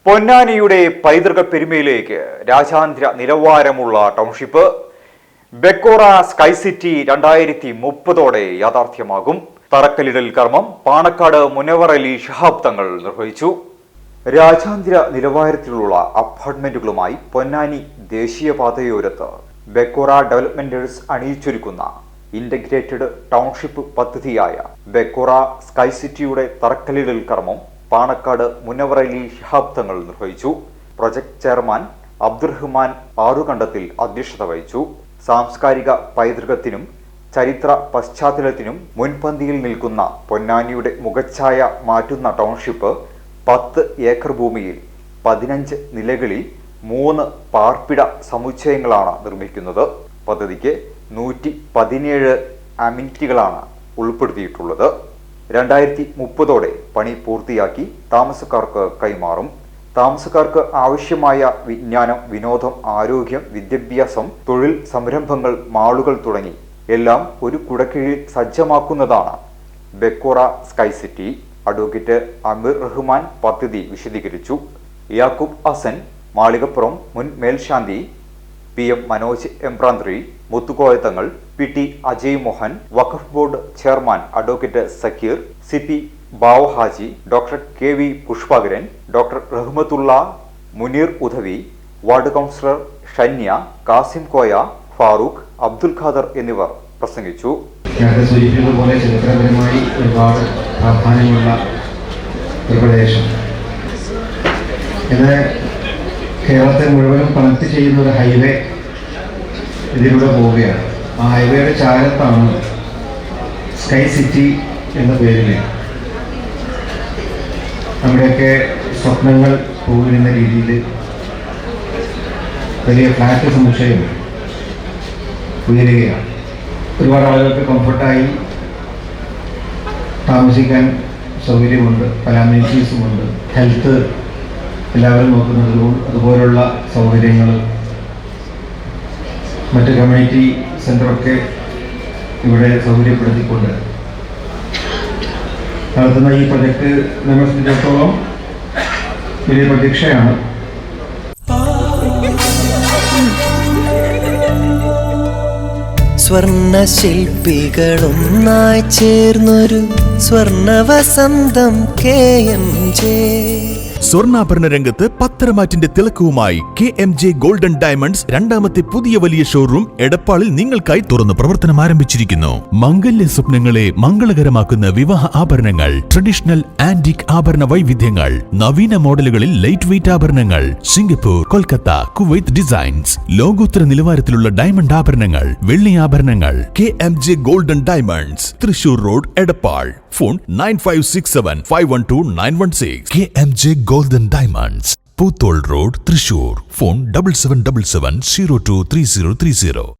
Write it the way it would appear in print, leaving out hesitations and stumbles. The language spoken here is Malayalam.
പൊന്നാനിയുടെ പൈതൃക പെരുമയിലേക്ക് രാജ്യാന്തര നിലവാരമുള്ള ടൗൺഷിപ്പ് ബെക്കോറ സ്കൈ സിറ്റി 2030 യാഥാർത്ഥ്യമാകും. തറക്കല്ലിടൽ കർമ്മം പാണക്കാട് മുനവർ അലി ശിഹാബ് തങ്ങൾ നിർവഹിച്ചു. രാജ്യാന്തര നിലവാരത്തിലുള്ള അപ്പാർട്ട്മെന്റുകളുമായി പൊന്നാനി ദേശീയപാതയോരത്ത് ബെക്കോറ ഡെവലപ്മെന്റേഴ്സ് അണിയിച്ചൊരുക്കുന്ന ഇന്റഗ്രേറ്റഡ് ടൗൺഷിപ്പ് പദ്ധതിയായ ബെക്കോറ സ്കൈ സിറ്റിയുടെ തറക്കല്ലിടൽ കർമ്മം പാണക്കാട് മുനവർ അലി ശിഹാബ് തങ്ങൾ നിർവഹിച്ചു. പ്രൊജക്ട് ചെയർമാൻ അബ്ദുറഹ്മാൻ ആറുകണ്ടത്തിൽ അധ്യക്ഷത വഹിച്ചു. സാംസ്കാരിക പൈതൃകത്തിനും ചരിത്ര പശ്ചാത്തലത്തിനും മുൻപന്തിയിൽ നിൽക്കുന്ന പൊന്നാനിയുടെ മുഖച്ഛായ മാറ്റുന്ന ടൗൺഷിപ്പ് 10 ഏക്കർ ഭൂമിയിൽ 15 നിലകളിൽ 3 പാർപ്പിട സമുച്ചയങ്ങളാണ് നിർമ്മിക്കുന്നത്. പദ്ധതിക്ക് 117 അമിനിറ്റികളാണ് ഉൾപ്പെടുത്തിയിട്ടുള്ളത്. 2030 പണി പൂർത്തിയാക്കി താമസക്കാർക്ക് കൈമാറും. താമസക്കാർക്ക് ആവശ്യമായ വിജ്ഞാനം, വിനോദം, ആരോഗ്യം, വിദ്യാഭ്യാസം, തൊഴിൽ സംരംഭങ്ങൾ, മാളുകൾ തുടങ്ങി എല്ലാം ഒരു കുടക്കീഴിൽ സജ്ജമാക്കുന്നതാണ് ബെക്കോറ sky city. Advocate Ameer Rahman പദ്ധതി വിശദീകരിച്ചു. യാക്കൂബ് ഹസൻ മാളികപ്പുറം മുൻ മേൽശാന്തി, PM മനോജ് എംബ്രാന്തി, മുത്തുകോയത്തങ്ങൾ, PT Ajay Mohan, Waqf board chairman advocate Zakir, CP ബാവഹാജി, doctor KV Pushpakaran, doctor Rahmathulla, Muneer Udavi, ward councillor Shanya, Kasim Koya, Farooq, Abdul Khader എന്നിവർ പ്രസംഗിച്ചു. നേരത്തെ സൂചിപ്പിച്ചതുപോലെ ചരിത്രപരമായി ഒരുപാട് പ്രാധാന്യമുള്ള ഒരു പ്രദേശം. ഇത് കേരളത്തെ മുഴുവനും കണക്ട് ചെയ്യുന്ന ഒരു ഹൈവേ ഇതിലൂടെ പോവുകയാണ്. ആ ഹൈവേയുടെ ചാരത്താണ് സ്കൈ സിറ്റി എന്ന പേരിൽ നമ്മുടെയൊക്കെ സ്വപ്നങ്ങൾ പോകുന്ന രീതിയിൽ വലിയ ഫ്ലാറ്റ് സമുച്ചയം ഉയരുകയാണ്. ഒരുപാട് ആളുകൾക്ക് കംഫർട്ടായി താമസിക്കാൻ സൗകര്യമുണ്ട്, പല അമ്യൂണിറ്റീസുമുണ്ട്, ഹെൽത്ത് എല്ലാവരും നോക്കുന്നത് അതുപോലുള്ള സൗകര്യങ്ങൾ, മറ്റ് കമ്മ്യൂണിറ്റി സെൻ്ററൊക്കെ ഇവിടെ സൗകര്യപ്പെടുത്തിക്കൊണ്ട് നടത്തുന്ന ഈ പ്രൊജക്റ്റ് നമ്മളെ സംബന്ധിച്ചിടത്തോളം വലിയ പ്രതീക്ഷയാണ്. സ്വർണ്ണ ശില്പികളൊന്നായി ചേർന്നൊരു സ്വർണ്ണവസന്തം KMJ. സ്വർണ്ണാഭരണ രംഗത്ത് പത്തരമാറ്റിന്റെ തിളക്കവുമായി KMJ ഗോൾഡൻ ഡയമണ്ട്സ് രണ്ടാമത്തെ പുതിയ വലിയ ഷോറൂം എടപ്പാളിൽ നിങ്ങൾക്കായി തുറന്ന് പ്രവർത്തനം ആരംഭിച്ചിരിക്കുന്നു. മംഗല്യ സ്വപ്നങ്ങളെ മംഗളകരമാക്കുന്ന വിവാഹ ആഭരണങ്ങൾ, ട്രഡീഷണൽ ആന്റിക് ആഭരണ വൈവിധ്യങ്ങൾ, നവീന മോഡലുകളിൽ ലൈറ്റ് വെയ്റ്റ് ആഭരണങ്ങൾ, സിംഗപ്പൂർ, കൊൽക്കത്ത, കുവൈത്ത് ഡിസൈൻസ്, ലോകോത്തര നിലവാരത്തിലുള്ള ഡയമണ്ട് ആഭരണങ്ങൾ, വെള്ളി ആഭരണങ്ങൾ. KMJ golden diamonds, Thrissur road, Edappal. Phone 9567512916. KMJ golden diamonds, Poothole road, Thrissur. Phone 7777023030.